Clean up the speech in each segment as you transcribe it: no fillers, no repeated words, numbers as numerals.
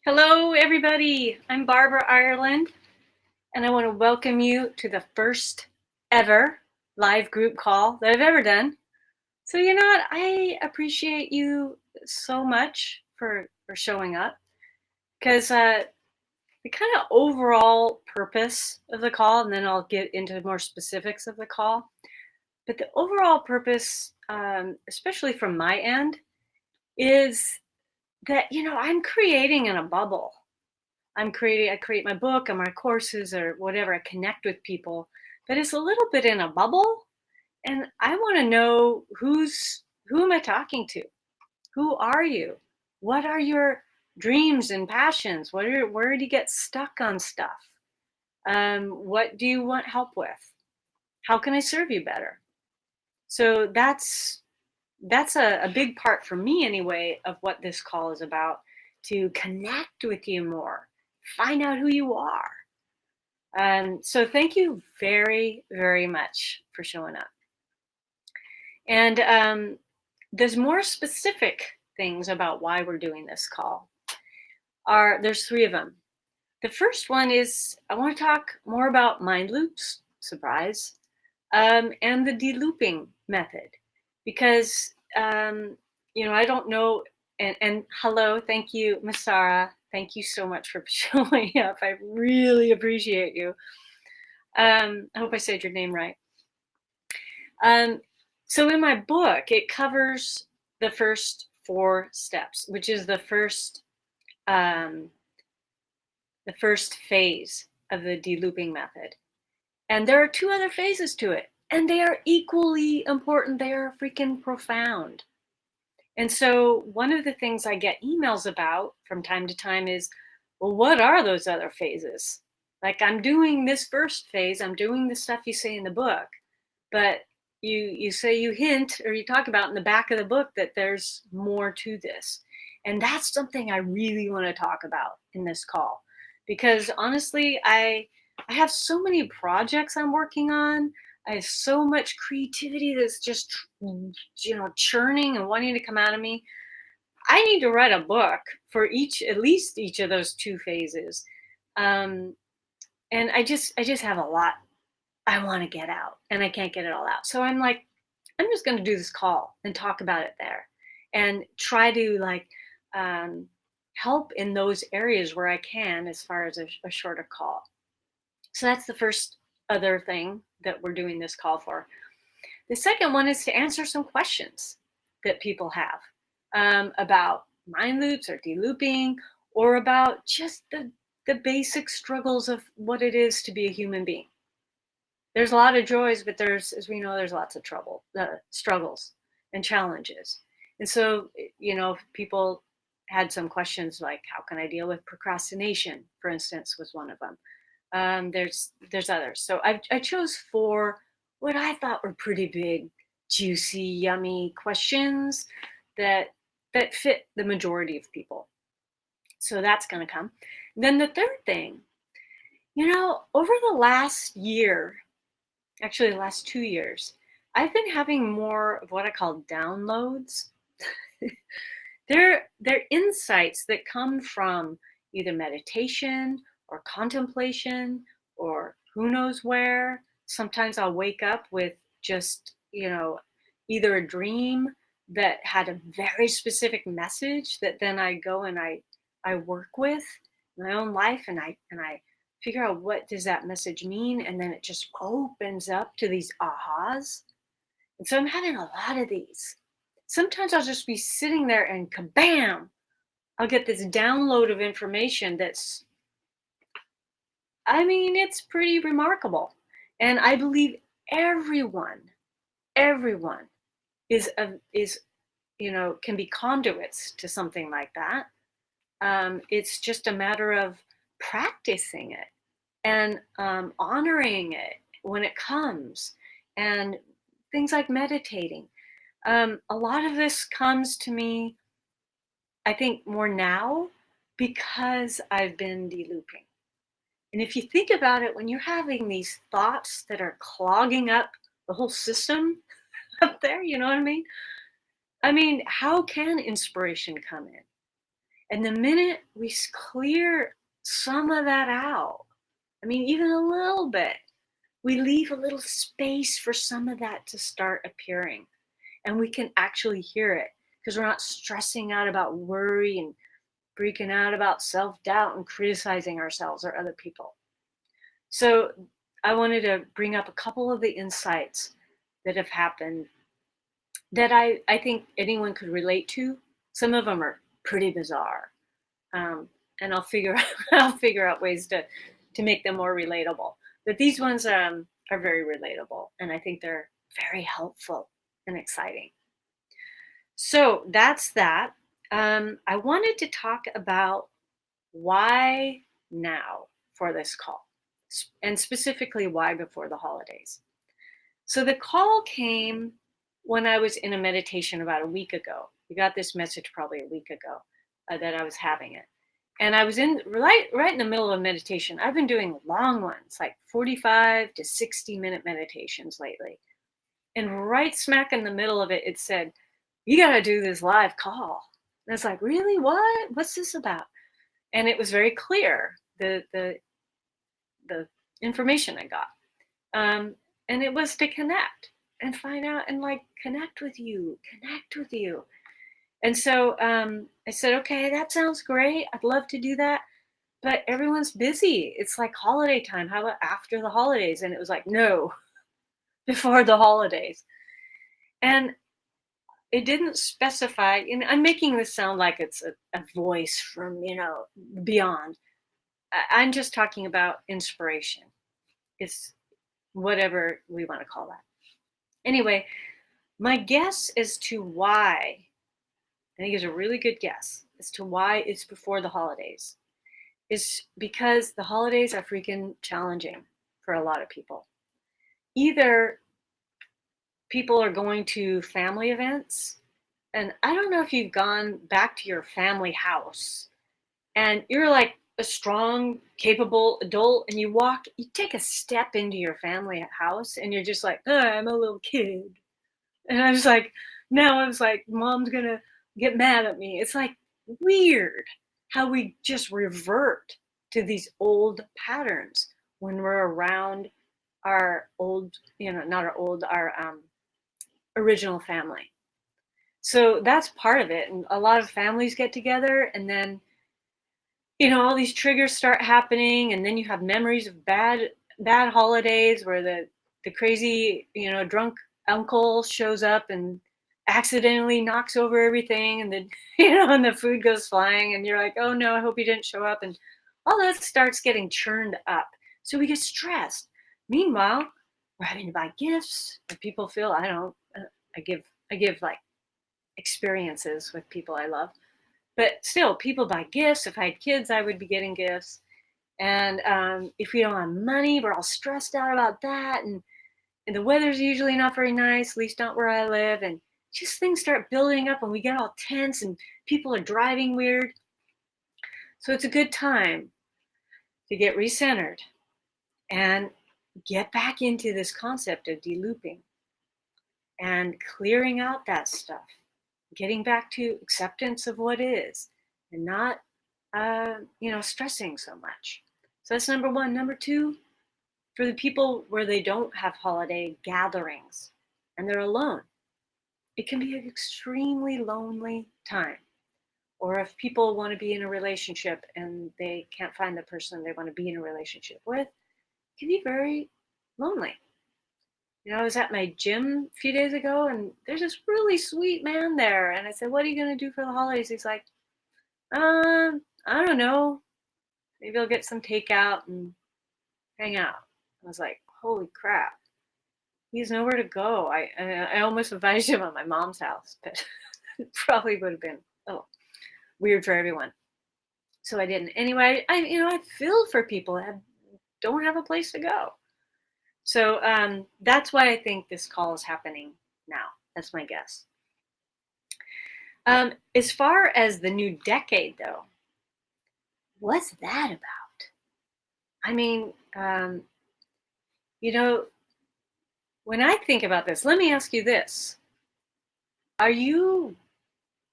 Hello, everybody. I'm Barbara Ireland, and I want to welcome you to the first ever live group call that I've ever done. So, you know what? I appreciate you so much for showing up because the kind of overall purpose of the call, and then I'll get into more specifics of the call, but the overall purpose, especially from my end, is that, I'm creating in a bubble. I create my book and my courses or whatever. I connect with people, but it's a little bit in a bubble. And I want to know who am I talking to? Who are you? What are your dreams and passions? Where do you get stuck on stuff? What do you want help with? How can I serve you better? So that's a big part for me anyway of what this call is about, to connect with you more, find out who you are. So thank you very, very much for showing up. And there's more specific things about why we're doing this call. There's three of them. The first one is I want to talk more about mind loops, surprise, and the delooping method, because I don't know. And hello, thank you, Miss Sarah. Thank you so much for showing up. I really appreciate you. I hope I said your name right. Um, so in my book, it covers the first four steps, which is um, the first phase of the delooping method. And there are two other phases to it, and they are equally important. They are freaking profound. And so one of the things I get emails about from time to time is, well, what are those other phases? Like, I'm doing this first phase, I'm doing the stuff you say in the book, but you say, you hint or you talk about in the back of the book that there's more to this. And that's something I really want to talk about in this call, because honestly, I have so many projects I'm working on. I have so much creativity that's just, churning and wanting to come out of me. I need to write a book for at least each of those two phases. Um, and I just have a lot I want to get out, and I can't get it all out. So I'm like, I'm just going to do this call and talk about it there, and try to um, help in those areas where I can, as far as a shorter call. So that's the first other thing that we're doing this call for. The second one is to answer some questions that people have about mind loops or delooping, or about just the basic struggles of what it is to be a human being. There's a lot of joys, but as we know, there's lots of struggles and challenges. And so, people had some questions like, how can I deal with procrastination, for instance, was one of them. There's others. So I chose four what I thought were pretty big, juicy, yummy questions that fit the majority of people. So that's going to come. Then the third thing, over the last year, actually the last 2 years, I've been having more of what I call downloads. They're insights that come from either meditation or contemplation or who knows where. Sometimes I'll wake up with just, either a dream that had a very specific message that then I go and I work with in my own life, and I figure out, what does that message mean? And then it just opens up to these ahas. And so I'm having a lot of these. Sometimes I'll just be sitting there and kabam, I'll get this download of information it's pretty remarkable. And I believe everyone is can be conduits to something like that. It's just a matter of practicing it and honoring it when it comes, and things like meditating. A lot of this comes to me, I think, more now because I've been delooping. And if you think about it, when you're having these thoughts that are clogging up the whole system up there, you know what I mean? How can inspiration come in? And the minute we clear some of that out, I mean, even a little bit, we leave a little space for some of that to start appearing. And we can actually hear it because we're not stressing out about worry and freaking out about self-doubt and criticizing ourselves or other people. So I wanted to bring up a couple of the insights that have happened that I think anyone could relate to. Some of them are pretty bizarre, and I'll figure out ways to make them more relatable. But these ones are very relatable, and I think they're very helpful and exciting. So that's that. I wanted to talk about why now for this call, and specifically why before the holidays. So the call came when I was in a meditation about a week ago. We got this message probably a week ago that I was having it. And I was right in the middle of meditation. I've been doing long ones, like 45 to 60-minute meditations lately. And right smack in the middle of it, it said, you got to do this live call. And I was like, really? What? What's this about? And it was very clear, the information I got. And it was to connect and find out and like connect with you. And so I said, okay, that sounds great. I'd love to do that. But everyone's busy. It's like holiday time. How about after the holidays? And it was like, no, before the holidays. And it didn't specify, and I'm making this sound like it's a voice from, beyond. I'm just talking about inspiration. It's whatever we want to call that. Anyway, my guess as to why, I think it's a really good guess as to why it's before the holidays, is because the holidays are freaking challenging for a lot of people. Either people are going to family events, and I don't know if you've gone back to your family house and you're like a strong, capable adult, and you take a step into your family house and you're just like, oh, I'm a little kid. And I was like, mom's gonna get mad at me. It's like weird how we just revert to these old patterns when we're around our old, not our old, our original family. So that's part of it. And a lot of families get together, and then, all these triggers start happening, and then you have memories of bad holidays where the crazy, drunk uncle shows up and accidentally knocks over everything, and and the food goes flying, and you're like, oh no, I hope he didn't show up, and all that starts getting churned up. So we get stressed. Meanwhile, we're having to buy gifts, and people feel, I give like experiences with people I love. But still, people buy gifts. If I had kids, I would be getting gifts. And if we don't have money, we're all stressed out about that. And the weather's usually not very nice, at least not where I live. And just things start building up and we get all tense and people are driving weird. So it's a good time to get recentered and get back into this concept of de-looping and clearing out that stuff, getting back to acceptance of what is and not, stressing so much. So that's number one. Number two, for the people where they don't have holiday gatherings and they're alone, it can be an extremely lonely time. Or if people want to be in a relationship and they can't find the person they want to be in a relationship with, it can be very lonely. I was at my gym a few days ago and there's this really sweet man there. And I said, what are you going to do for the holidays? He's like, I don't know. Maybe I'll get some takeout and hang out. I was like, holy crap. He has nowhere to go. I almost invited him at my mom's house, but it probably would have been weird for everyone. So I didn't. Anyway, I feel for people that don't have a place to go. So that's why I think this call is happening now. That's my guess. As far as the new decade, though, what's that about? I mean, when I think about this, let me ask you this. Are you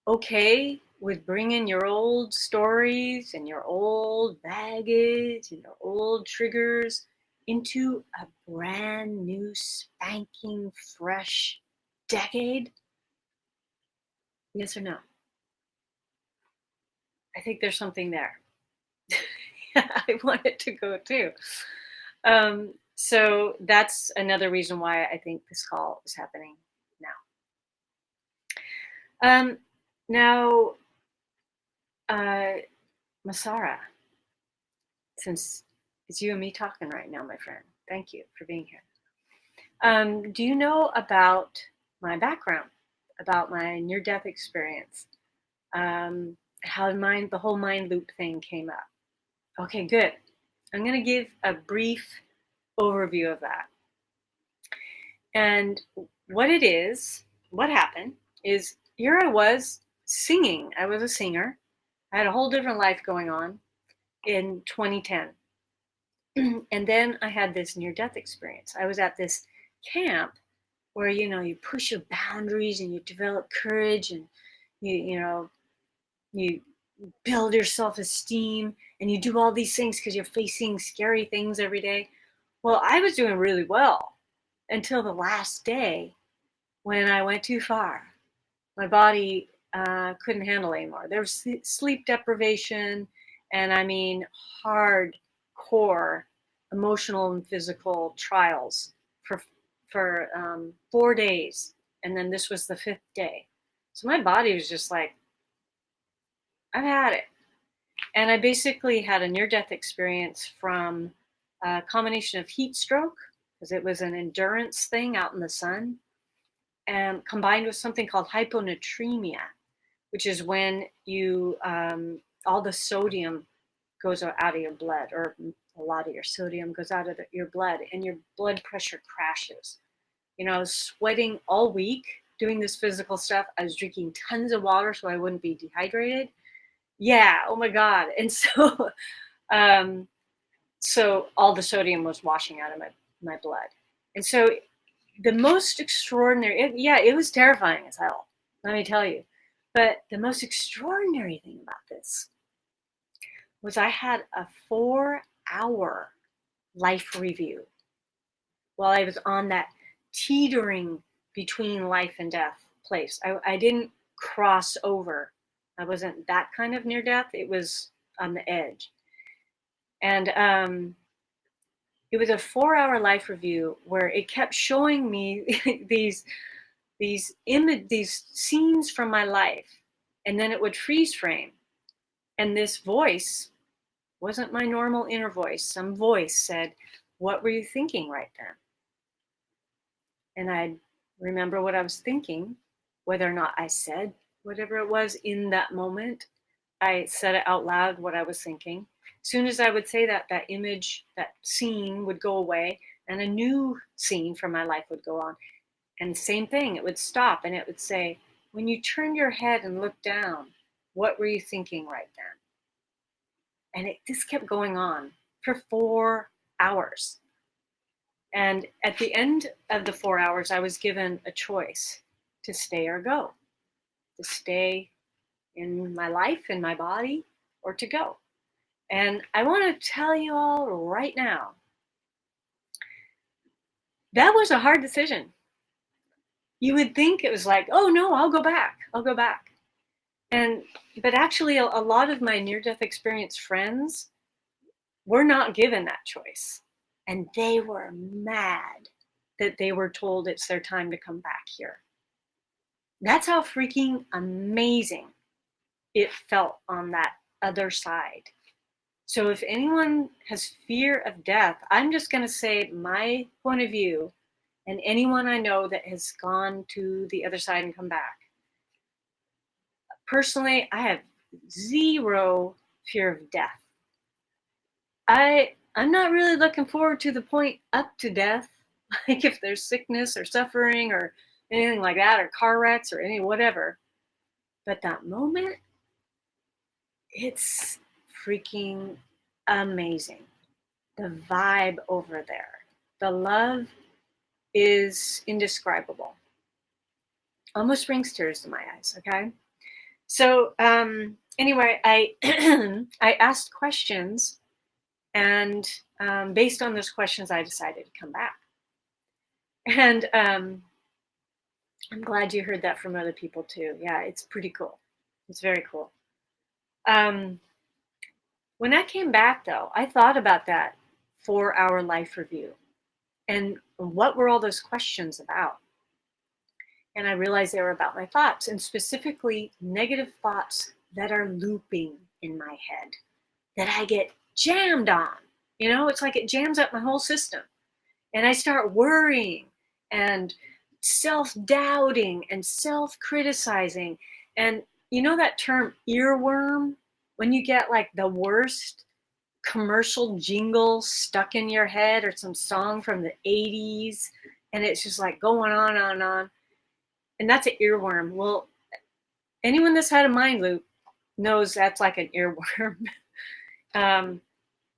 okay with bringing your old stories and your old baggage and your old triggers into a brand new, spanking, fresh decade? Yes or no? I think there's something there. I want it to go too. So that's another reason why I think this call is happening now. Now, Masara, since it's you and me talking right now, my friend, thank you for being here. Do you know about my background, about my near-death experience, how the whole mind loop thing came up? Okay, good. I'm going to give a brief overview of that. And what happened is here I was singing. I was a singer. I had a whole different life going on in 2010. And then I had this near-death experience. I was at this camp where, you push your boundaries and you develop courage and you build your self-esteem and you do all these things because you're facing scary things every day. Well, I was doing really well until the last day when I went too far. My body couldn't handle it anymore. There was sleep deprivation, and I mean hardcore emotional and physical trials for 4 days, and then this was the fifth day. So my body was just like, I've had it. And I basically had a near-death experience from a combination of heat stroke, because it was an endurance thing out in the sun, and combined with something called hyponatremia, which is when all the sodium goes out of your blood, or a lot of your sodium goes out of your blood, and your blood pressure crashes. I was sweating all week doing this physical stuff. I was drinking tons of water so I wouldn't be dehydrated. Yeah, oh my God. And so all the sodium was washing out of my blood. And so the most extraordinary, it was terrifying as hell, let me tell you. But the most extraordinary thing about this was I had a 4-hour life review while I was on that teetering between life and death place. I didn't cross over. I wasn't that kind of near death. It was on the edge. And it was a 4-hour life review where it kept showing me these scenes from my life, and then it would freeze frame, and this voice wasn't my normal inner voice. Some voice said, "What were you thinking right then?" And I remember what I was thinking, whether or not I said whatever it was in that moment. I said it out loud, what I was thinking. As soon as I would say that, that image, that scene would go away, and a new scene from my life would go on. And same thing, it would stop and it would say, when you turned your head and looked down, what were you thinking right then? And it just kept going on for 4 hours. And at the end of the 4 hours, I was given a choice to stay or go, to stay in my life, in my body, or to go. And I want to tell you all right now, that was a hard decision. You would think it was like, oh no, I'll go back. But actually a lot of my near-death experience friends were not given that choice. And they were mad that they were told it's their time to come back here. That's how freaking amazing it felt on that other side. So if anyone has fear of death, I'm just going to say my point of view, and anyone I know that has gone to the other side and come back. Personally, I have zero fear of death. I'm not really looking forward to the point up to death, like if there's sickness or suffering or anything like that, or car wrecks or any whatever. But that moment, it's freaking amazing. The vibe over there, the love is indescribable. Almost brings tears to my eyes, okay? So anyway, I I asked questions, and based on those questions, I decided to come back. And I'm glad you heard that from other people too. Yeah, it's pretty cool. It's very cool. Um, when I came back, though, I thought about that 4 hour life review and what were all those questions about? And I realized they were about my thoughts, and specifically negative thoughts that are looping in my head that I get jammed on. You know, it's like it jams up my whole system. And I start worrying and self doubting and self criticizing. And you know that term earworm? When you get like the worst commercial jingle stuck in your head or some song from the 80s, and it's just like going on and on. And that's an earworm. Well, anyone that's had a mind loop knows that's like an earworm. um,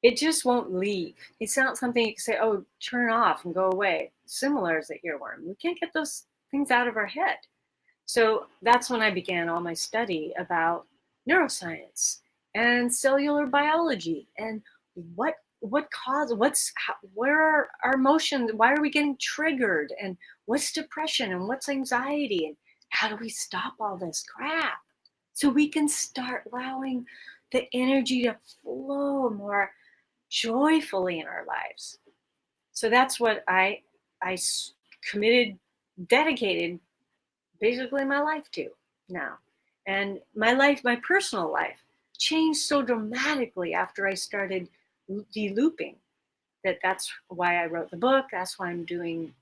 it just won't leave. It's not something you can say, oh, turn off and go away. Similar as the earworm. We can't get those things out of our head. So that's when I began all my study about neuroscience and cellular biology and where are our emotions, why are we getting triggered, and what's depression and what's anxiety, and how do we stop all this crap so we can start allowing the energy to flow more joyfully in our lives. So that's what I committed, dedicated basically my life to now. And my personal life changed so dramatically after I started de-looping that's why I wrote the book. That's why I'm doing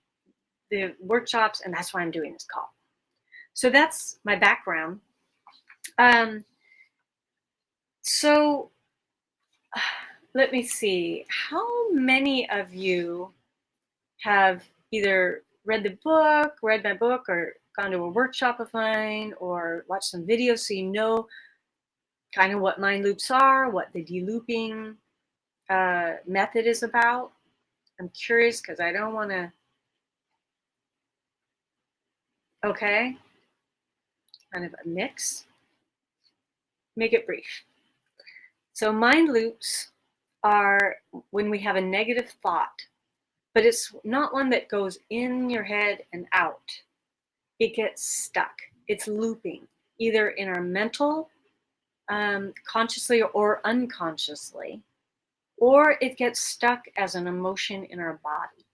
the workshops, and that's why I'm doing this call. So that's my background. Um, so let me see. How many of you have either read my book, or gone to a workshop of mine, or watched some videos so you know kind of what mind loops are, what the de-looping method is about? I'm curious because I don't want to. Okay, kind of a mix. Make it brief. So mind loops are when we have a negative thought, but it's not one that goes in your head and out. It gets stuck. It's looping either in our mental, consciously or unconsciously, or it gets stuck as an emotion in our body.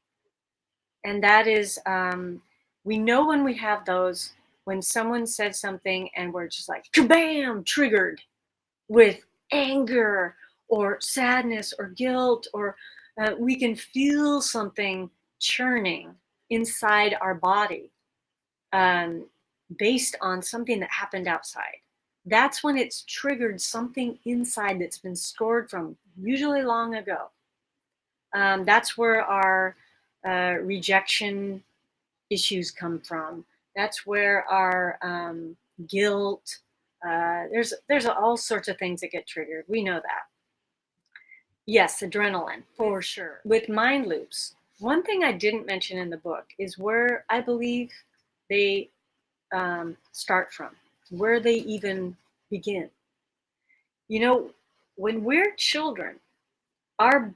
And that is, we know when we have those, when someone said something and we're just like, kabam, triggered with anger or sadness or guilt, or we can feel something churning inside our body um, based on something that happened outside. That's when it's triggered something inside that's been stored from usually long ago. That's where our rejection issues come from. That's where our guilt. There's all sorts of things that get triggered. We know that. Yes, adrenaline for sure. With mind loops, one thing I didn't mention in the book is where I believe they start from, where they even begin. You know, when we're children, our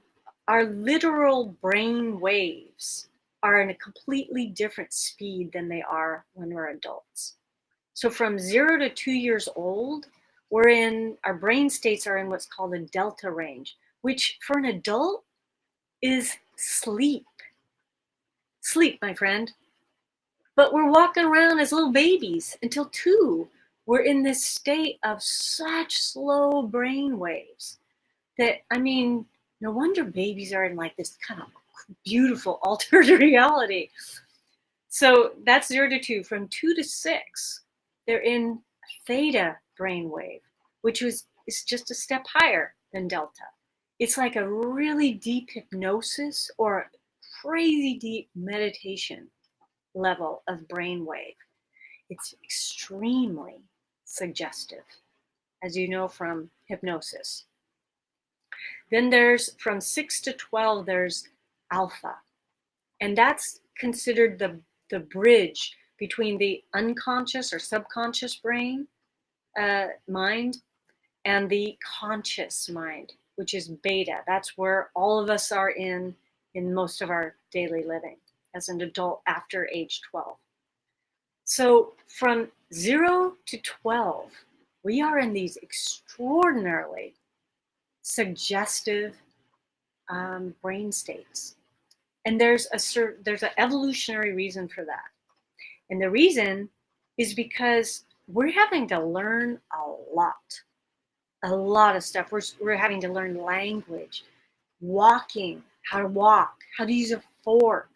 our literal brain waves are in a completely different speed than they are when we're adults. So from 0 to 2 years old, our brain states are in what's called a delta range, which for an adult is sleep. Sleep, my friend. But we're walking around as little babies until 2. We're in this state of such slow brain waves that, I mean, no wonder babies are in like this kind of beautiful altered reality. So that's 0 to 2. From 2 to 6, they're in theta brainwave, which is just a step higher than delta. It's like a really deep hypnosis or a crazy deep meditation level of brainwave. It's extremely suggestive, as you know from hypnosis. Then there's from 6 to 12, there's alpha. And that's considered the bridge between the unconscious or subconscious brain mind and the conscious mind, which is beta. That's where all of us are in most of our daily living as an adult after age 12. So from 0 to 12, we are in these extraordinarily suggestive brain states. And there's an evolutionary reason for that. And the reason is because we're having to learn a lot of stuff. We're having to learn language, walking, how to walk, how to use a fork.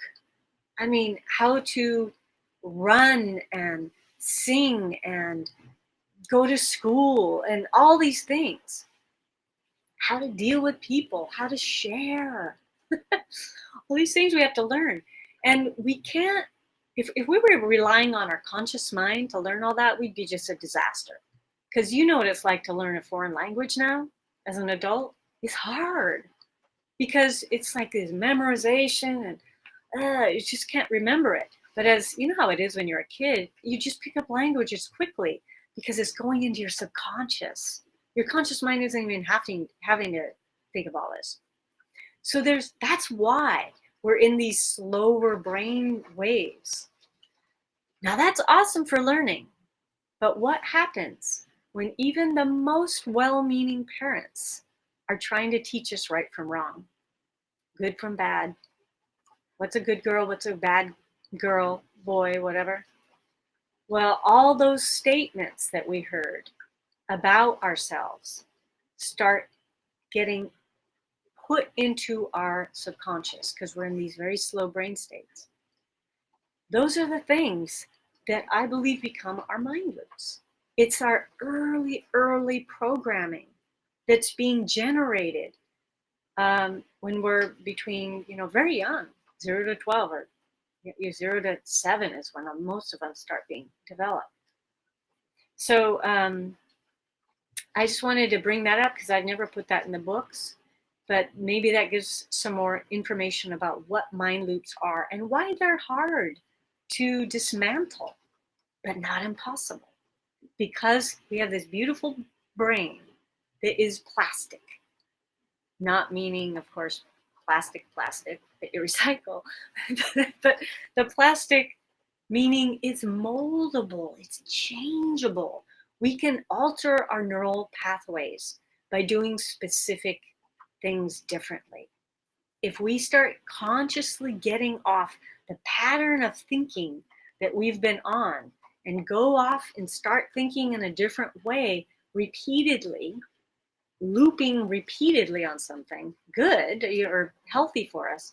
I mean, how to run and sing and go to school and all these things. How to deal with people, how to share. All these things we have to learn. And we can't, if we were relying on our conscious mind to learn all that, we'd be just a disaster. Because you know what it's like to learn a foreign language now as an adult. It's hard because it's like this memorization and you just can't remember it. But as you know how it is when you're a kid, you just pick up languages quickly because it's going into your subconscious. Your conscious mind isn't even having to think of all this. So that's why we're in these slower brain waves. Now that's awesome for learning, but what happens when even the most well-meaning parents are trying to teach us right from wrong, good from bad, what's a good girl, what's a bad girl, boy, whatever? Well, all those statements that we heard about ourselves start getting put into our subconscious because we're in these very slow brain states. Those are the things that I believe become our mind loops. It's our early programming that's being generated when we're between, very young, 0 to 12 or 0 to 7 is when most of them start being developed. So I just wanted to bring that up because I've never put that in the books, but maybe that gives some more information about what mind loops are and why they're hard to dismantle, but not impossible, because we have this beautiful brain that is plastic, not meaning, of course, plastic that you recycle, but the plastic meaning it's moldable, it's changeable. We can alter our neural pathways by doing specific things differently. If we start consciously getting off the pattern of thinking that we've been on and go off and start thinking in a different way repeatedly, looping repeatedly on something good or healthy for us,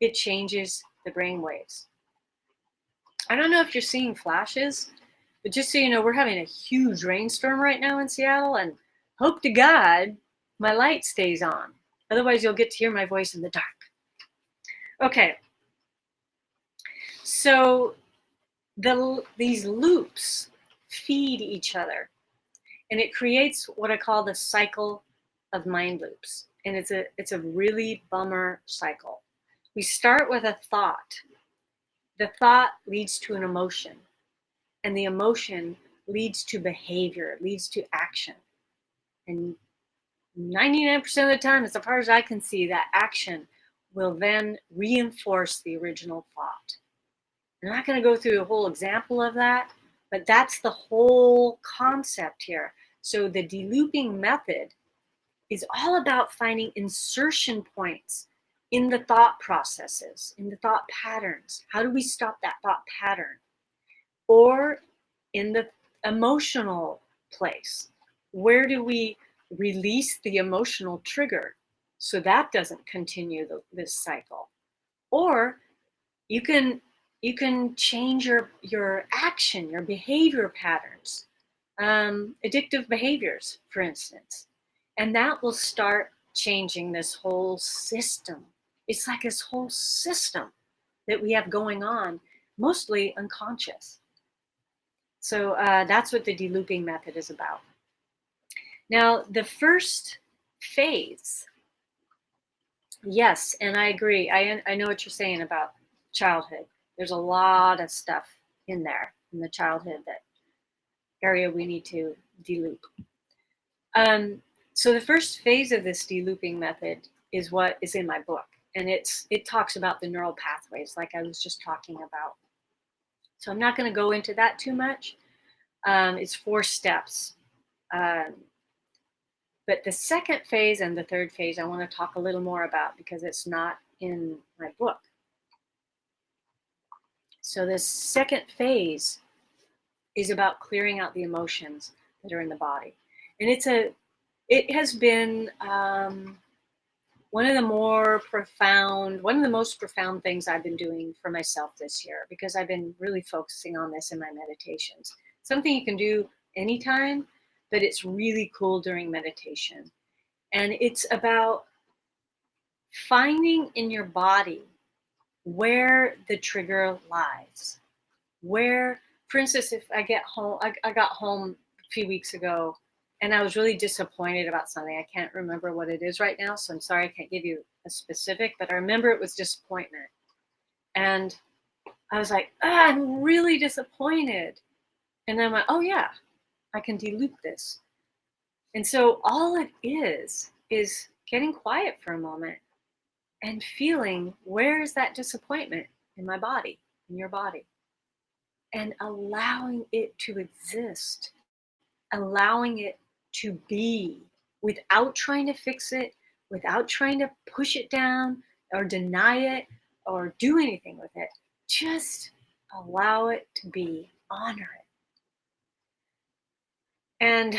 it changes the brain waves. I don't know if you're seeing flashes, but just so you know, we're having a huge rainstorm right now in Seattle, and hope to God my light stays on. Otherwise, you'll get to hear my voice in the dark. Okay. So these loops feed each other, and it creates what I call the cycle of mind loops. And it's a really bummer cycle. We start with a thought. The thought leads to an emotion, and the emotion leads to behavior, leads to action. And 99% of the time, as far as I can see, that action will then reinforce the original thought. I'm not going to go through a whole example of that, but that's the whole concept here. So the delooping method is all about finding insertion points in the thought processes, in the thought patterns. How do we stop that thought pattern? Or in the emotional place, where do we release the emotional trigger so that doesn't continue this cycle? Or you can change your action, your behavior patterns, addictive behaviors, for instance, and that will start changing this whole system. It's like this whole system that we have going on, mostly unconscious. So that's what the delooping method is about. Now, the first phase, yes, and I agree. I know what you're saying about childhood. There's a lot of stuff in there in the childhood that area we need to de-loop. So the first phase of this de-looping method is what is in my book. And it talks about the neural pathways like I was just talking about. So I'm not going to go into that too much. It's 4 steps. But the second phase and the third phase I want to talk a little more about because it's not in my book. So the second phase is about clearing out the emotions that are in the body. And it has been one of the most profound things I've been doing for myself this year, because I've been really focusing on this in my meditations. Something you can do anytime, but it's really cool during meditation. And it's about finding in your body where the trigger lies. Where, for instance, if I get home, I got home a few weeks ago and I was really disappointed about something. I can't remember what it is right now, so I'm sorry I can't give you a specific, but I remember it was disappointment. And I was like, I'm really disappointed. And then I'm like, oh yeah, I can de-loop this. And so all it is getting quiet for a moment and feeling, where is that disappointment in my body, in your body? And allowing it to exist, allowing it to be without trying to fix it, without trying to push it down or deny it or do anything with it. Just allow it to be, honor it. And,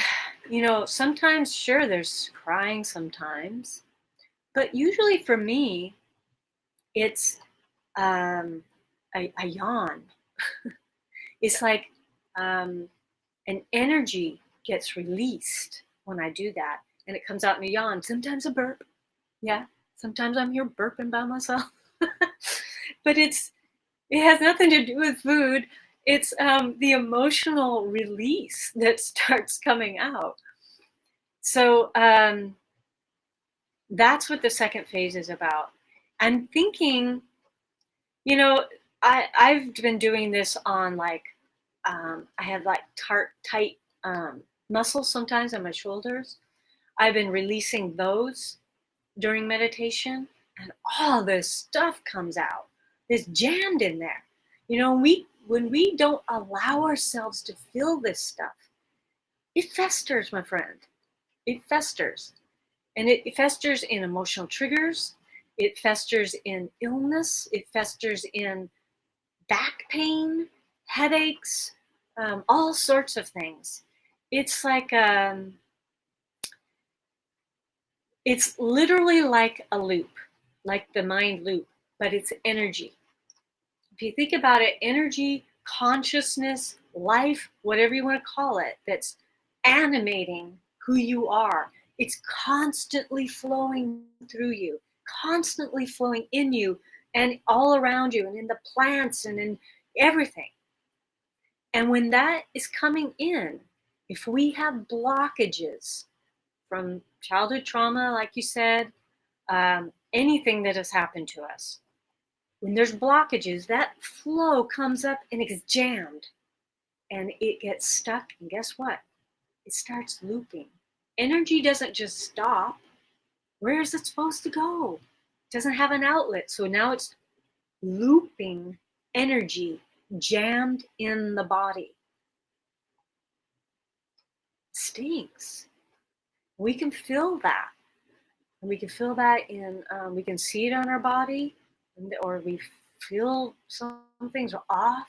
sometimes, sure, there's crying sometimes, but usually for me, it's a yawn. It's like an energy gets released when I do that, and it comes out in a yawn. Sometimes a burp. Yeah, sometimes I'm here burping by myself. But it has nothing to do with food. It's the emotional release that starts coming out. So that's what the second phase is about. I'm thinking, I've been doing this on I have tight muscles sometimes on my shoulders. I've been releasing those during meditation, and all this stuff comes out. It's jammed in there. When we don't allow ourselves to feel this stuff, it festers, my friend. It festers. And it festers in emotional triggers. It festers in illness. It festers in back pain, headaches, all sorts of things. It's like it's literally like a loop, like the mind loop, but it's energy. If you think about it, energy, consciousness, life, whatever you want to call it, that's animating who you are. It's constantly flowing through you, constantly flowing in you and all around you and in the plants and in everything. And when that is coming in, if we have blockages from childhood trauma, like you said, anything that has happened to us, when there's blockages, that flow comes up and it's jammed and it gets stuck. And guess what? It starts looping. Energy doesn't just stop. Where is it supposed to go? It doesn't have an outlet. So now it's looping energy jammed in the body. It stinks. We can feel that. And we can feel that we can see it on our body, or we feel some things are off,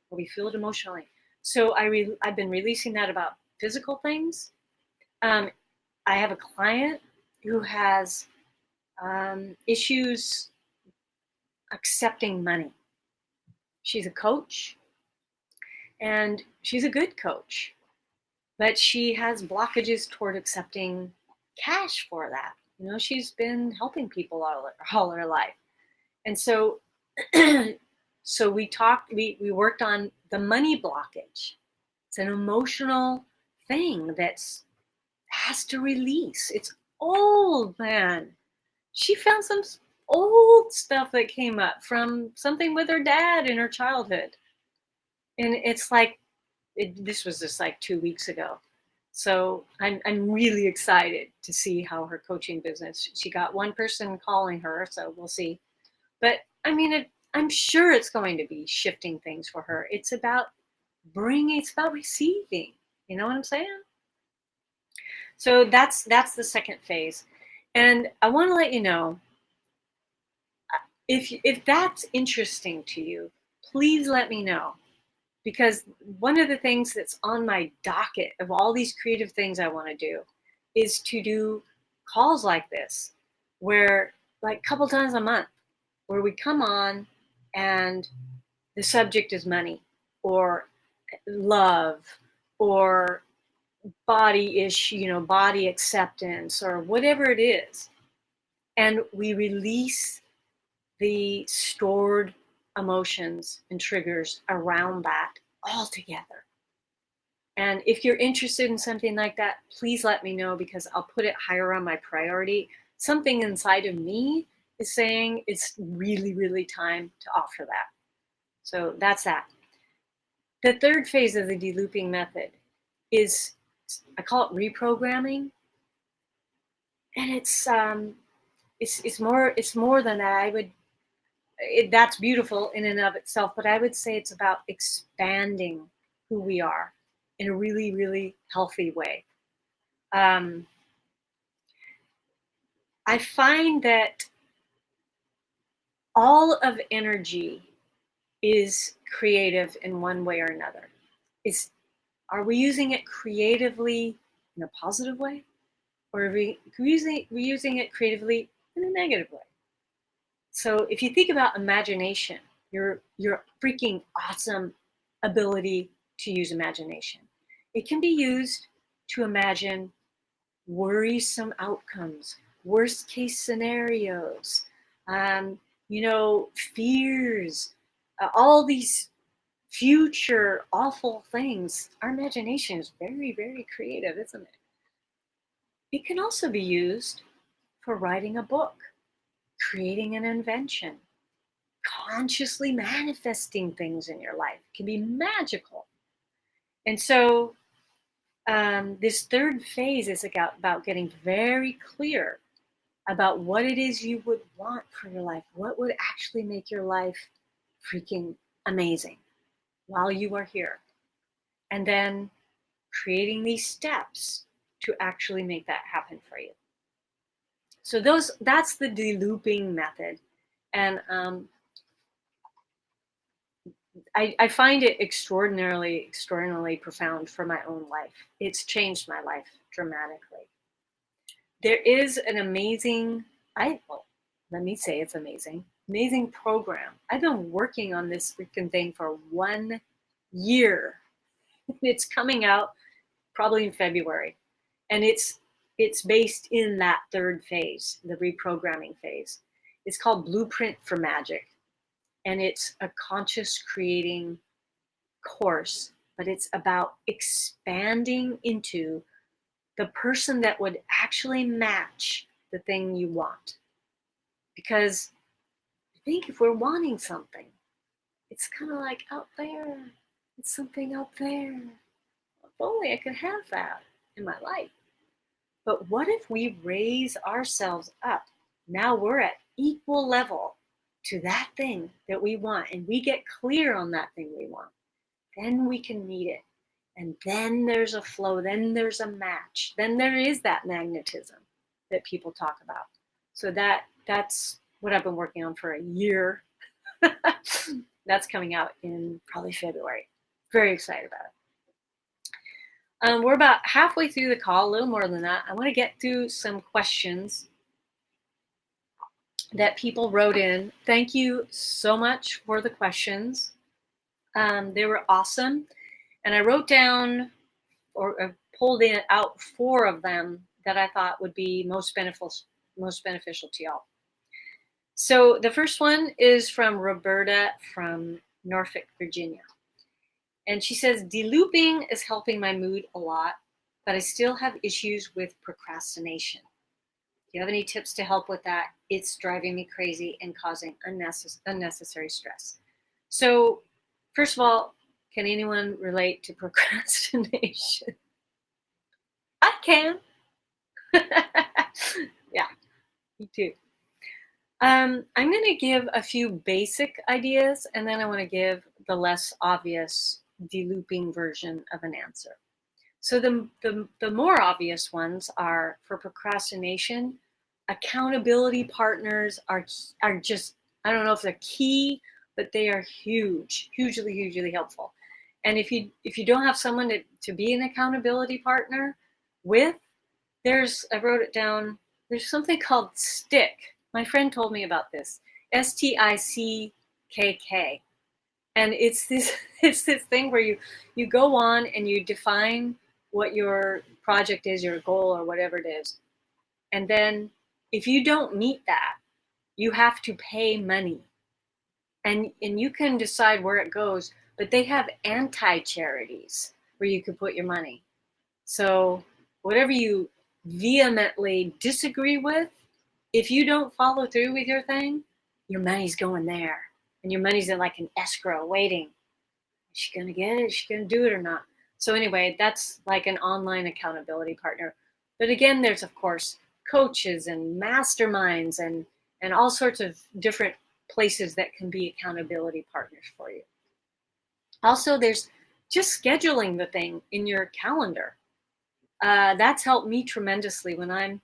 or we feel it emotionally. So I've been releasing that about physical things. I have a client who has issues accepting money. She's a coach, and she's a good coach, but she has blockages toward accepting cash for that. She's been helping people all her life. And so so we worked on the money blockage. It's an emotional thing that has to release. It's old, man. She found some old stuff that came up from something with her dad in her childhood. And it's like, this was just like 2 weeks ago. So I'm really excited to see how her coaching business. She got one person calling her, so we'll see. But I mean, I'm sure it's going to be shifting things for her. It's about bringing. It's about receiving. You know what I'm saying? So that's the second phase, and I want to let you know if that's interesting to you, please let me know, because one of the things that's on my docket of all these creative things I want to do is to do calls like this, where like a couple times a month, where we come on and the subject is money or love or body issue, body acceptance or whatever it is. And we release the stored emotions and triggers around that all together. And if you're interested in something like that, please let me know, because I'll put it higher on my priority. Something inside of me is saying it's really, really time to offer that. So that's that. The third phase of the delooping method is, I call it reprogramming. And it's more than that. That's beautiful in and of itself, but I would say it's about expanding who we are in a really, really healthy way. I find that all of energy is creative in one way or another. Are we using it creatively in a positive way, or are we using it creatively in a negative way? So if you think about imagination, your freaking awesome ability to use imagination, it can be used to imagine worrisome outcomes, worst case scenarios, fears, all these future awful things. Our imagination is very, very creative, isn't it? It can also be used for writing a book, creating an invention, consciously manifesting things in your life. It can be magical. And so this third phase is about getting very clear about what it is you would want for your life, what would actually make your life freaking amazing while you are here. And then creating these steps to actually make that happen for you. So that's the delooping method. And I find it extraordinarily profound for my own life. It's changed my life dramatically. There is an amazing, let me say it's amazing program. I've been working on this freaking thing for 1 year. It's coming out probably in February. And it's based in that third phase, the reprogramming phase. It's called Blueprint for Magic. And it's a conscious creating course, but it's about expanding into the person that would actually match the thing you want. Because I think if we're wanting something, it's kind of like out there. It's something out there. If only I could have that in my life. But what if we raise ourselves up? Now we're at equal level to that thing that we want, and we get clear on that thing we want. Then we can meet it. And then there's a flow, then there's a match, then there is that magnetism that people talk about. So that's what I've been working on for a year. That's coming out in probably February. Very excited about it. We're about halfway through the call, a little more than that. I want to get through some questions that people wrote in. Thank you so much for the questions. They were awesome. And I wrote down or pulled out 4 of them that I thought would be most beneficial to y'all. So the first one is from Roberta from Norfolk, Virginia. And she says, delooping is helping my mood a lot, but I still have issues with procrastination. Do you have any tips to help with that? It's driving me crazy and causing unnecessary stress. So first of all, can anyone relate to procrastination? can. Yeah, me too. I'm going to give a few basic ideas, and then I want to give the less obvious de-looping version of an answer. So the more obvious ones are for procrastination. Accountability partners are just, I don't know if they're key, but they are hugely helpful. And if you don't have someone to be an accountability partner with, I wrote it down. There's something called STICK. My friend told me about this. STICKK. And it's this it's this thing where you go on and you define what your project is, your goal or whatever it is. And then if you don't meet that, you have to pay money. And you can decide where it goes, but they have anti-charities where you could put your money. So whatever you vehemently disagree with, if you don't follow through with your thing, your money's going there. And your money's in like an escrow waiting. Is she going to get it? Is she going to do it or not? So anyway, that's like an online accountability partner. But again, there's of course coaches and masterminds and all sorts of different places that can be accountability partners for you. Also, there's just scheduling the thing in your calendar. That's helped me tremendously when I'm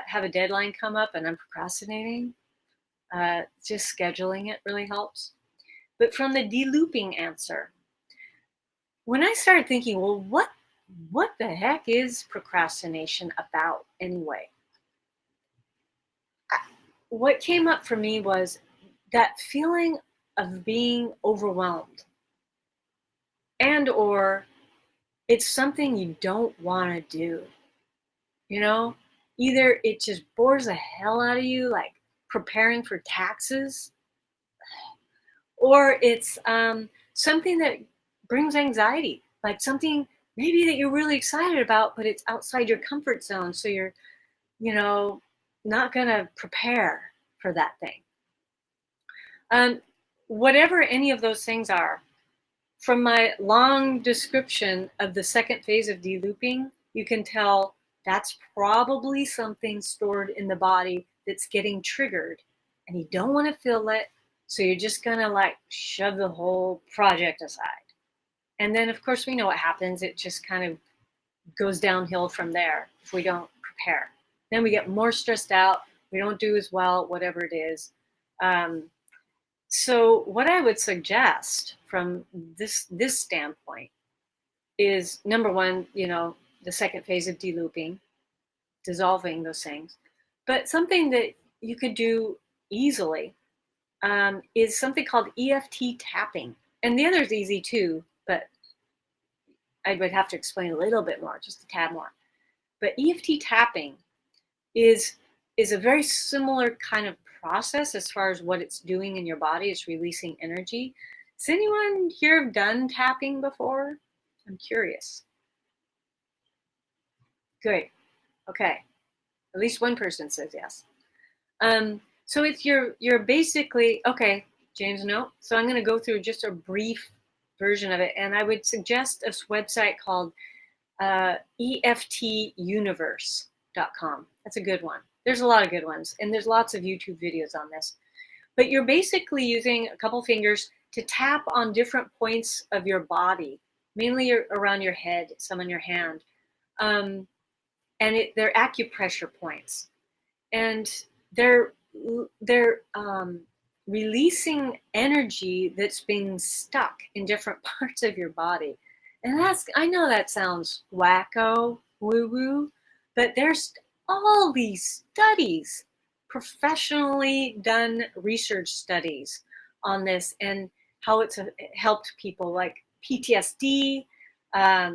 have a deadline come up and I'm procrastinating. Just scheduling it really helps. But from the de-looping answer, when I started thinking, well, what the heck is procrastination about anyway? What came up for me was that feeling of being overwhelmed, and or it's something you don't want to do. You know, either it just bores the hell out of you, like preparing for taxes, or it's something that brings anxiety, like something maybe that you're really excited about, but it's outside your comfort zone. So you're, you know, not going to prepare for that thing. Whatever any of those things are, from my long description of the second phase of de-looping, you can tell that's probably something stored in the body that's getting triggered and you don't want to feel it. So you're just going to like shove the whole project aside. And then of course we know what happens. It just kind of goes downhill from there if we don't prepare. Then we get more stressed out. We don't do as well, whatever it is. So what I would suggest from this standpoint is, number one, the second phase of de-looping, dissolving those things. But something that you could do easily is something called EFT tapping. And the other is easy too, but I would have to explain a little bit more, just a tad more. But EFT tapping is a very similar kind of process as far as what it's doing in your body. It's releasing energy. Has anyone here done tapping before? I'm curious. Good. Okay. At least one person says yes. So it's you're basically, okay, James, no. So I'm going to go through just a brief version of it. And I would suggest a website called EFTuniverse.com. That's a good one. There's a lot of good ones. And there's lots of YouTube videos on this. But you're basically using a couple fingers to tap on different points of your body, mainly around your head, some on your hand. And they're acupressure points. And they're releasing energy that's being stuck in different parts of your body. And I know that sounds wacko, woo-woo, but there's all these studies, professionally done research studies on this and how it's helped people like PTSD.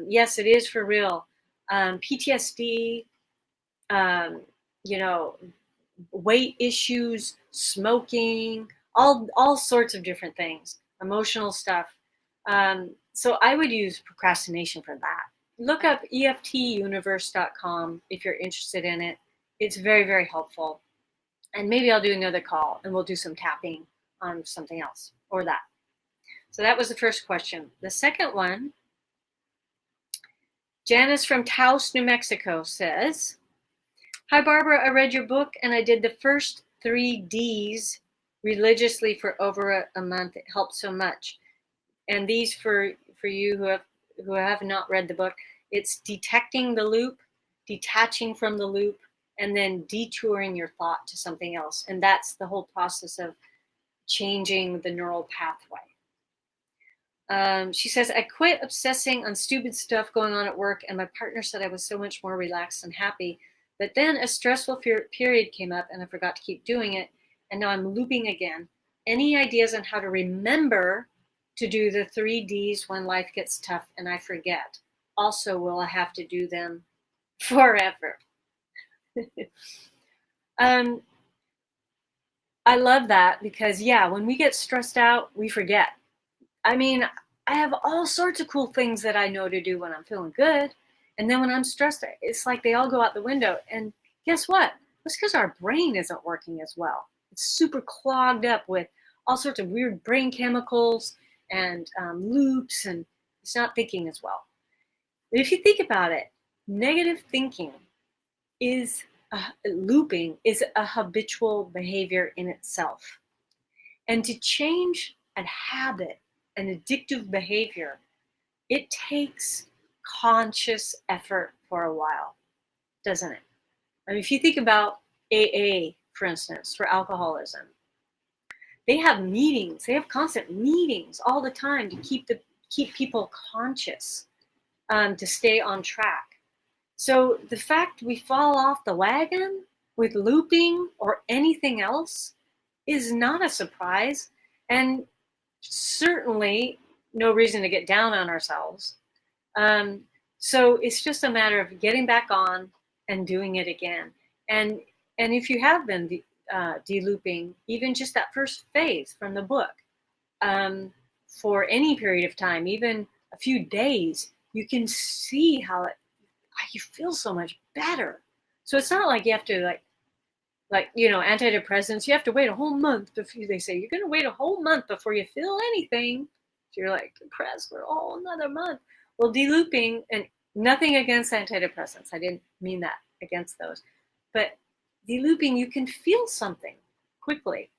Yes, it is for real. PTSD, weight issues, smoking, all sorts of different things, emotional stuff. So I would use procrastination for that. Look up EFTuniverse.com if you're interested in it. It's very, very helpful. And maybe I'll do another call and we'll do some tapping on something else or that. So that was the first question. The second one Janice from Taos, New Mexico says, "Hi, Barbara. I read your book and I did the first 3 Ds religiously for over a month. It helped so much." And these for you who have not read the book, it's detecting the loop, detaching from the loop, and then detouring your thought to something else. And that's the whole process of changing the neural pathway. She says, "I quit obsessing on stupid stuff going on at work, and my partner said I was so much more relaxed and happy. But then a stressful period came up, and I forgot to keep doing it, and now I'm looping again. Any ideas on how to remember to do the 3 Ds when life gets tough and I forget? Also, will I have to do them forever?" um, I love that because, yeah, when we get stressed out, we forget. I mean, I have all sorts of cool things that I know to do when I'm feeling good. And then when I'm stressed, it's like they all go out the window. And guess what? It's because our brain isn't working as well. It's super clogged up with all sorts of weird brain chemicals and loops, and it's not thinking as well. But if you think about it, negative thinking is looping is a habitual behavior in itself. And to change a habit, an addictive behavior, it takes conscious effort for a while, doesn't it? I mean, if you think about AA, for instance, for alcoholism, they have meetings, they have constant meetings all the time to keep people conscious, to stay on track. So the fact we fall off the wagon with looping or anything else is not a surprise, and certainly no reason to get down on ourselves. So it's just a matter of getting back on and doing it again. And and if you have been de-looping, even just that first phase from the book, for any period of time, even a few days, you can see how you feel so much better. So it's not like you have to antidepressants, you have to wait a whole month before they say you're going to wait a whole month before you feel anything. So you're like depressed for a whole another month. Well, de-looping, and nothing against antidepressants, I didn't mean that against those, but de-looping, you can feel something quickly.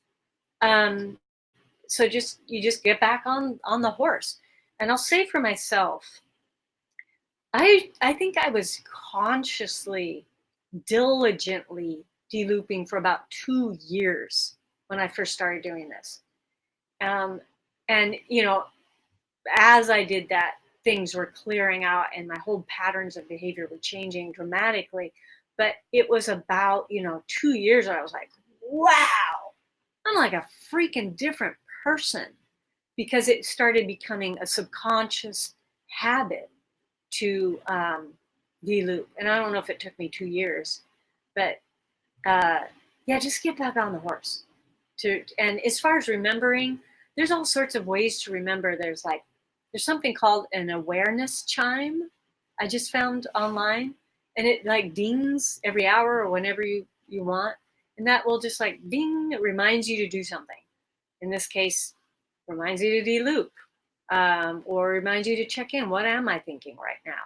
So you just get back on the horse. And I'll say for myself, I think I was consciously, diligently de-looping for about 2 years when I first started doing this. And as I did that, things were clearing out and my whole patterns of behavior were changing dramatically. But it was about 2 years I was like, wow, I'm like a freaking different person, because it started becoming a subconscious habit to de-loop. And I don't know if it took me 2 years, but yeah, just get back on the horse. And as far as remembering, there's all sorts of ways to remember. There's something called an awareness chime I just found online, and it like dings every hour or whenever you want, and that will just like ding, it reminds you to do something. In this case, reminds you to de-loop, or reminds you to check in. What am I thinking right now?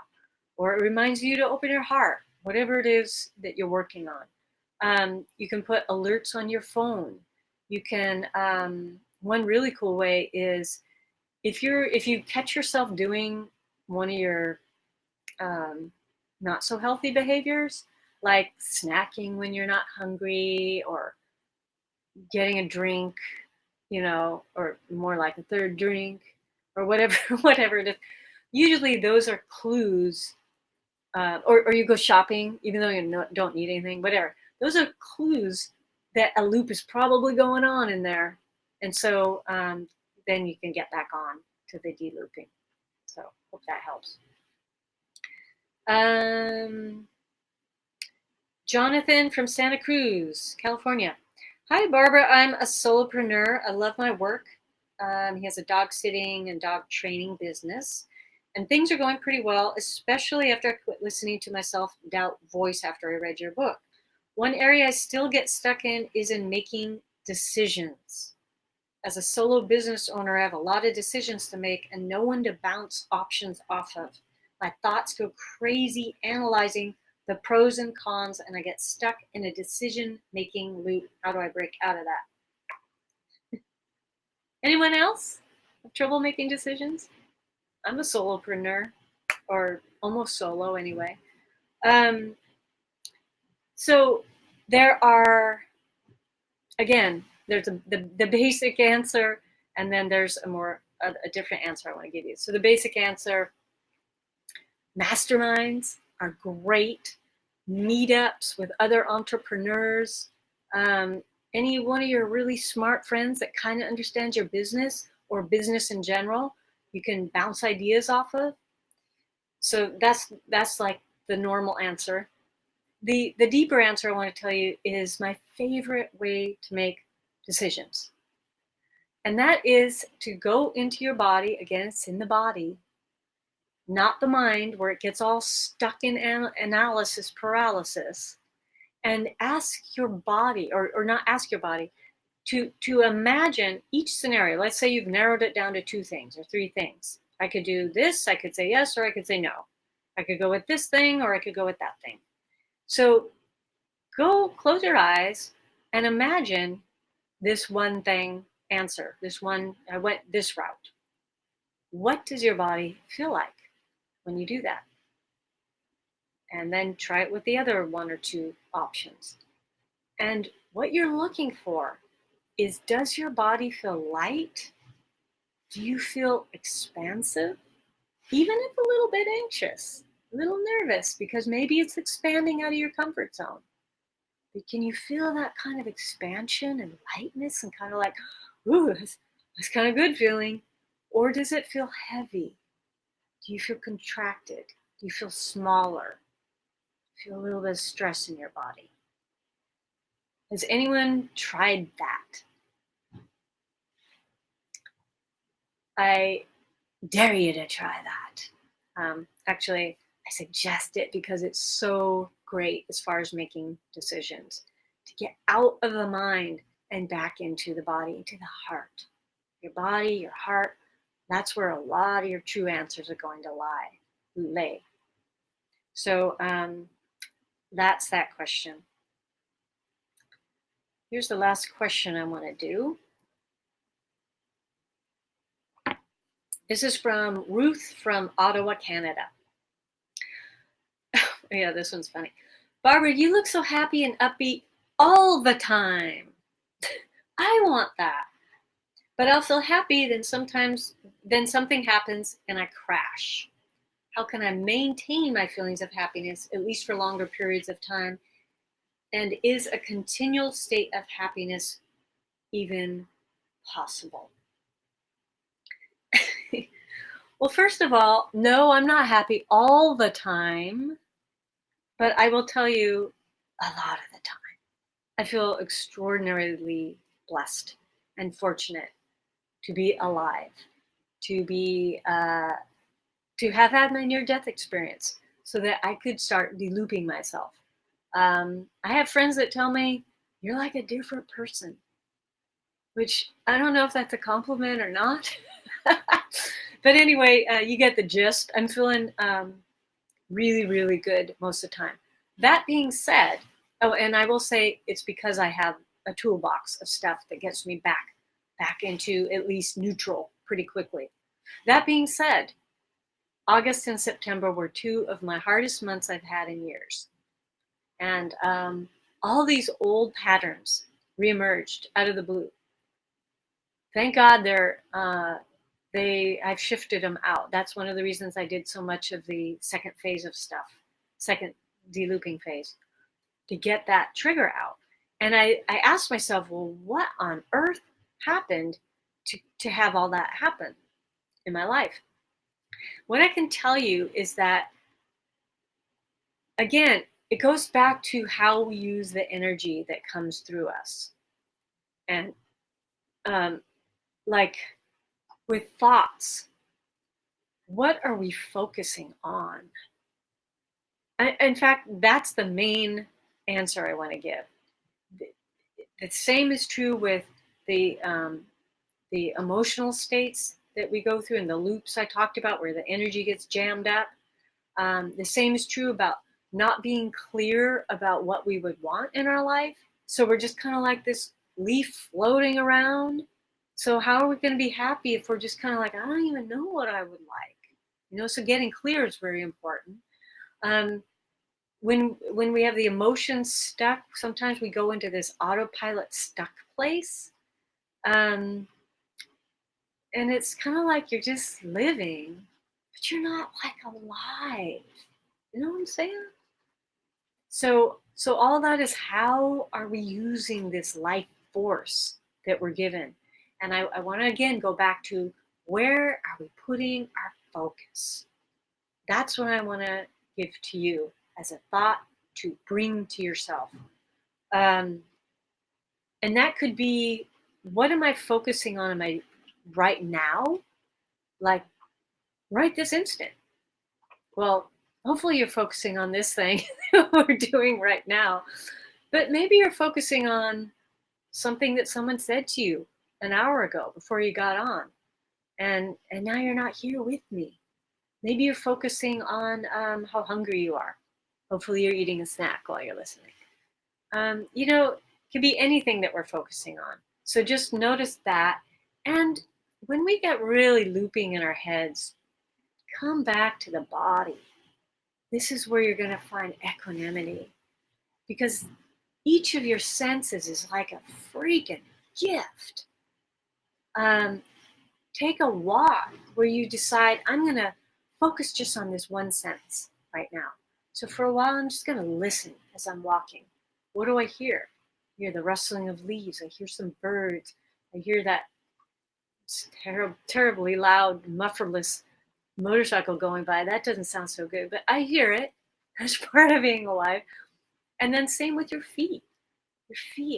Or it reminds you to open your heart, whatever it is that you're working on. You can put alerts on your phone. You can, one really cool way is if you catch yourself doing one of your not so healthy behaviors, like snacking when you're not hungry, or getting a drink, or more like a third drink, or whatever, whatever it is. Usually those are clues, or you go shopping, even though you don't need anything, whatever. Those are clues that a loop is probably going on in there. And so then you can get back on to the de-looping. So hope that helps. Jonathan from Santa Cruz, California. Hi, Barbara. I'm a solopreneur. I love my work. He has a dog sitting and dog training business, and things are going pretty well, especially after I quit listening to my self-doubt voice after I read your book. One area I still get stuck in is in making decisions. As a solo business owner, I have a lot of decisions to make and no one to bounce options off of. My thoughts go crazy analyzing the pros and cons, and I get stuck in a decision-making loop. How do I break out of that? Anyone else have trouble making decisions? I'm a solopreneur, or almost solo anyway. So there are, again, there's the basic answer, and then there's a different answer I want to give you. So the basic answer: masterminds are great. Meetups with other entrepreneurs. Any one of your really smart friends that kind of understands your business or business in general, you can bounce ideas off of. So that's like the normal answer. The deeper answer I want to tell you is my favorite way to make decisions. And that is to go into your body. Again, it's in the body, not the mind, where it gets all stuck in analysis paralysis, and ask your body, or not ask your body, to imagine each scenario. Let's say you've narrowed it down to 2 things or 3 things. I could do this, I could say yes, or I could say no. I could go with this thing, or I could go with that thing. So go close your eyes and imagine this one thing answer. This one, I went this route. What does your body feel like when you do that? And then try it with the other 1 or 2 options. And what you're looking for is, does your body feel light? Do you feel expansive? Even if a little bit anxious, a little nervous, because maybe it's expanding out of your comfort zone. But can you feel that kind of expansion and lightness and kind of like, ooh, that's kind of good feeling? Or does it feel heavy? Do you feel contracted? Do you feel smaller? Feel a little bit of stress in your body? Has anyone tried that? I dare you to try that. Actually, I suggest it because it's so great as far as making decisions, to get out of the mind and back into the body, into the heart. Your body, your heart, that's where a lot of your true answers are going to lay. So that's that question. Here's the last question I want to do. This is from Ruth from Ottawa, Canada. Yeah, this one's funny. Barbara, you look so happy and upbeat all the time. I want that. But I'll feel happy, then something happens and I crash. How can I maintain my feelings of happiness, at least for longer periods of time? And is a continual state of happiness even possible? Well, first of all, no, I'm not happy all the time, but I will tell you, a lot of the time, I feel extraordinarily blessed and fortunate to be alive, to have had my near-death experience, so that I could start de-looping myself. I have friends that tell me, you're like a different person, which I don't know if that's a compliment or not. But anyway, you get the gist. I'm feeling really, really good most of the time. That being said, oh, and I will say it's because I have a toolbox of stuff that gets me back into at least neutral pretty quickly. That being said, August and September were 2 of my hardest months I've had in years. And all these old patterns reemerged out of the blue. Thank God I've shifted them out. That's one of the reasons I did so much of the second phase of stuff, second de-looping phase, to get that trigger out. And I asked myself, well, what on earth happened to have all that happen in my life? What I can tell you is that, again, it goes back to how we use the energy that comes through us. And like with thoughts, what are we focusing on? In fact, that's the main answer I want to give. The same is true with the emotional states that we go through and the loops I talked about where the energy gets jammed up. The same is true about not being clear about what we would want in our life. So we're just kind of like this leaf floating around. So how are we going to be happy if we're just kind of like, I don't even know what I would like? So getting clear is very important. Um, when we have the emotions stuck, sometimes we go into this autopilot stuck place. And it's kind of like you're just living, but you're not like alive. You know what I'm saying? So all that is, how are we using this life force that we're given? And I want to again go back to, where are we putting our focus? That's what I want to give to you as a thought to bring to yourself. And that could be, what am I focusing on? Am I right now? Like right this instant? Well, hopefully you're focusing on this thing that we're doing right now. But maybe you're focusing on something that someone said to you an hour ago before you got on. And now you're not here with me. Maybe you're focusing on how hungry you are. Hopefully you're eating a snack while you're listening. It could be anything that we're focusing on. So just notice that. And when we get really looping in our heads, come back to the body. This is where you're going to find equanimity, because each of your senses is like a freaking gift. Take a walk where you decide, I'm going to focus just on this one sense right now. So for a while, I'm just going to listen as I'm walking. What do I hear? I hear the rustling of leaves. I hear some birds. I hear that terribly loud, mufflerless motorcycle going by. That doesn't sound so good, but I hear it. That's part of being alive. And then same with your feet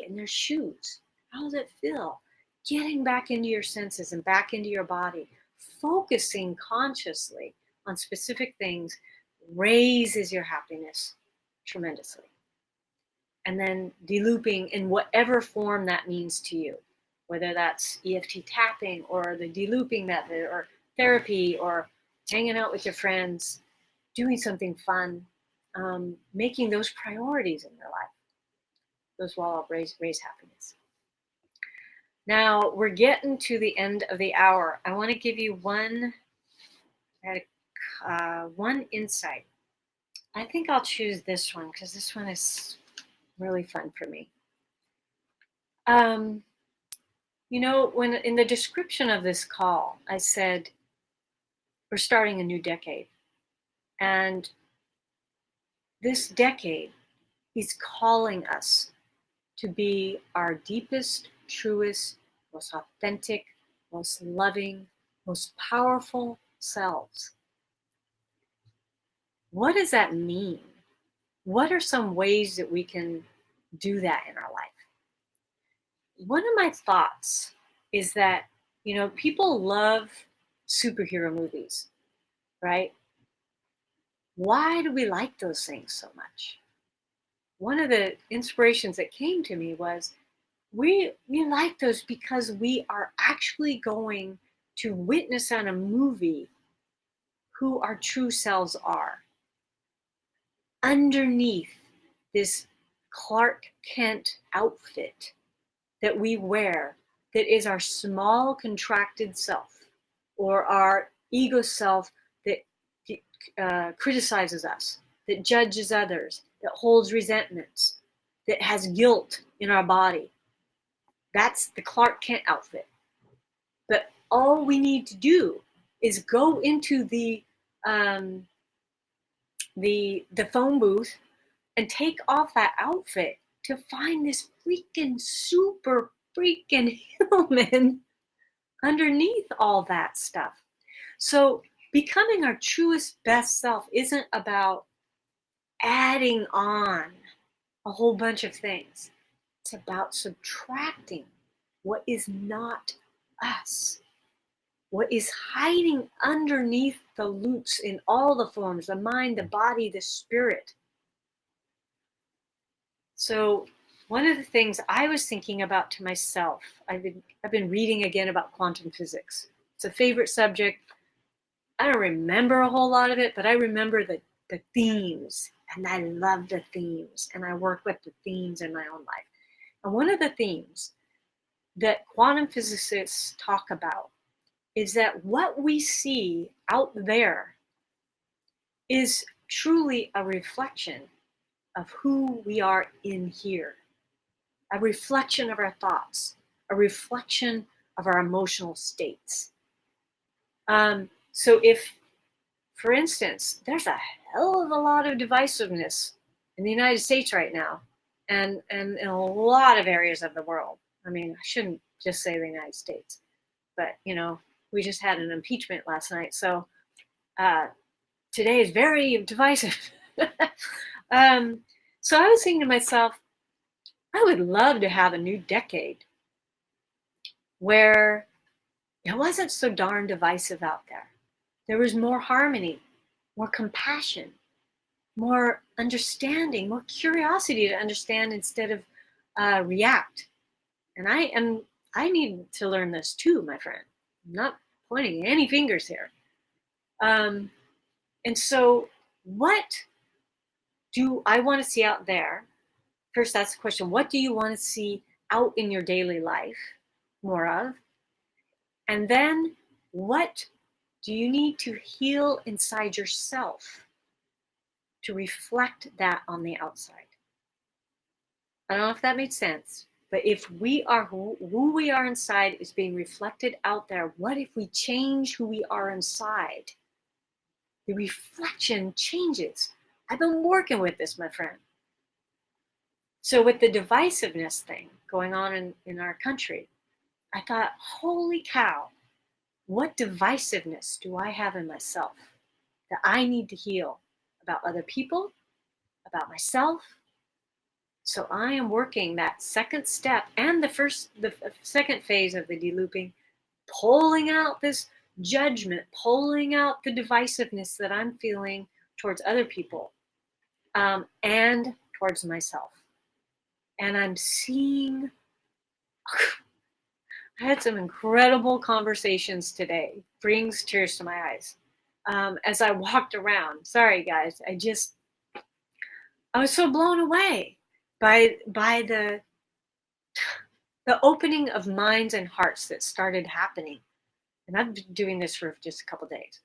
and their shoes. How does it feel? Getting back into your senses and back into your body, focusing consciously on specific things raises your happiness tremendously. And then delooping in whatever form that means to you, whether that's EFT tapping or the delooping method or therapy or hanging out with your friends, doing something fun, making those priorities in your life. Those will all raise happiness. Now we're getting to the end of the hour. I want to give you one insight. I think I'll choose this one because this one is really fun for me. When in the description of this call, I said we're starting a new decade, and this decade is calling us to be our deepest, truest, most authentic, most loving, most powerful selves. What does that mean? What are some ways that we can do that in our life? One of my thoughts is that, people love superhero movies, right? Why do we like those things so much? One of the inspirations that came to me was, we like those because we are actually going to witness on a movie who our true selves are. Underneath this Clark Kent outfit that we wear, that is our small contracted self, or our ego self that criticizes us, that judges others, that holds resentments, that has guilt in our body. That's the Clark Kent outfit. But all we need to do is go into the phone booth and take off that outfit to find this freaking super freaking human underneath all that stuff. So becoming our truest best self isn't about adding on a whole bunch of things. It's about subtracting what is not us, what is hiding underneath the loops in all the forms, the mind, the body, the spirit. So one of the things I was thinking about to myself, I've been reading again about quantum physics. It's a favorite subject. I don't remember a whole lot of it, but I remember the the themes, and I love the themes, and I work with the themes in my own life. And one of the themes that quantum physicists talk about is that what we see out there is truly a reflection of who we are in here, a reflection of our thoughts, a reflection of our emotional states. So if, for instance, there's a hell of a lot of divisiveness in the United States right now, and in a lot of areas of the world. I mean, I shouldn't just say the United States, but we just had an impeachment last night, so today is very divisive. So I was thinking to myself, I would love to have a new decade where it wasn't so darn divisive out there. There was more harmony, more compassion, more understanding, more curiosity to understand instead of react. And I need to learn this too, my friend. I'm not pointing any fingers here. And so what do I want to see out there? First, that's the question. What do you want to see out in your daily life more of? And then what do you need to heal inside yourself to reflect that on the outside? I don't know if that made sense, but if we are who we are inside is being reflected out there, what if we change who we are inside? The reflection changes. I've been working with this, my friend. So with the divisiveness thing going on in our country, I thought, holy cow, what divisiveness do I have in myself that I need to heal about other people, about myself? So I am working that second step and the second phase of the delooping, pulling out this judgment, pulling out the divisiveness that I'm feeling towards other people and towards myself. And I'm seeing, I had some incredible conversations today, brings tears to my eyes as I walked around. Sorry, guys, I was so blown away by the opening of minds and hearts that started happening. And I've been doing this for just a couple of days.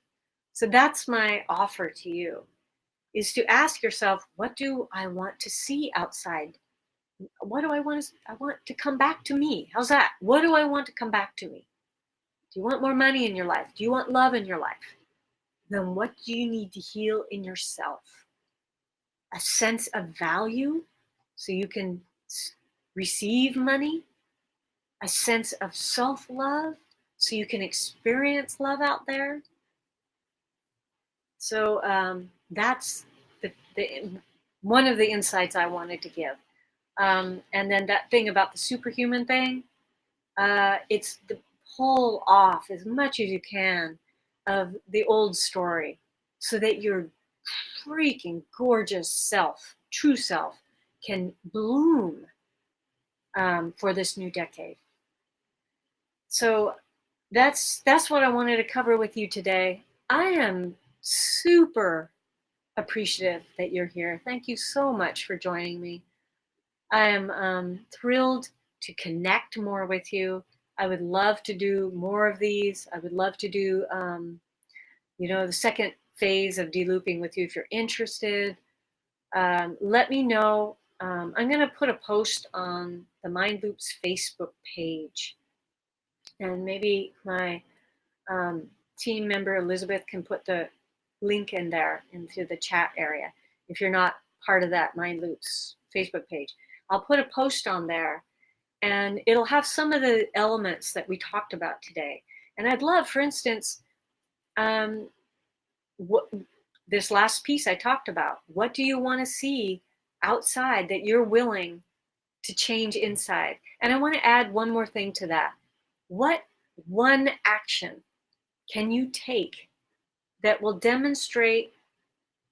So that's my offer to you, is to ask yourself, what do I want to see outside? What do I want to come back to me? How's that? What do I want to come back to me? Do you want more money in your life? Do you want love in your life? Then what do you need to heal in yourself? A sense of value so you can receive money, a sense of self-love so you can experience love out there. So that's the one of the insights I wanted to give. And then that thing about the superhuman thing, it's the pull off as much as you can of the old story so that your freaking gorgeous self, true self, can bloom for this new decade. So that's what I wanted to cover with you today. I am super appreciative that you're here. Thank you so much for joining me. I am thrilled to connect more with you. I would love to do more of these. I would love to do, the second phase of delooping with you if you're interested. Let me know. I'm going to put a post on the Mind Loops Facebook page. And maybe my team member Elizabeth can put the link in there into the chat area if you're not part of that Mind Loops Facebook page. I'll put a post on there and it'll have some of the elements that we talked about today. And I'd love, for instance, this last piece I talked about. What do you want to see outside that you're willing to change inside? And I want to add one more thing to that. What one action can you take that will demonstrate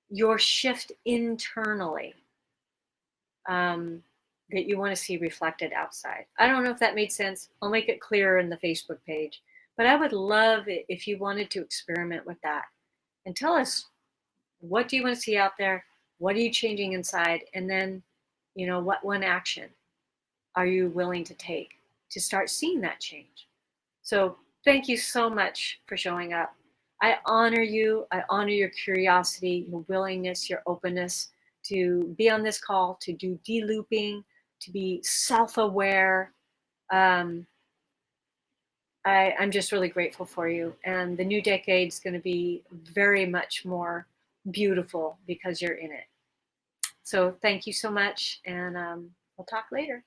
your shift internally that you want to see reflected outside? I don't know if that made sense. I'll make it clearer in the Facebook page. But I would love it if you wanted to experiment with that and tell us What do you want to see out there? What are you changing inside? And then, what one action are you willing to take to start seeing that change? So thank you so much for showing up. I honor you. I honor your curiosity, your willingness, your openness to be on this call, to do de-looping, to be self-aware. Um, I'm just really grateful for you. And the new decade is going to be very much more beautiful because you're in it. So thank you so much. And we'll talk later.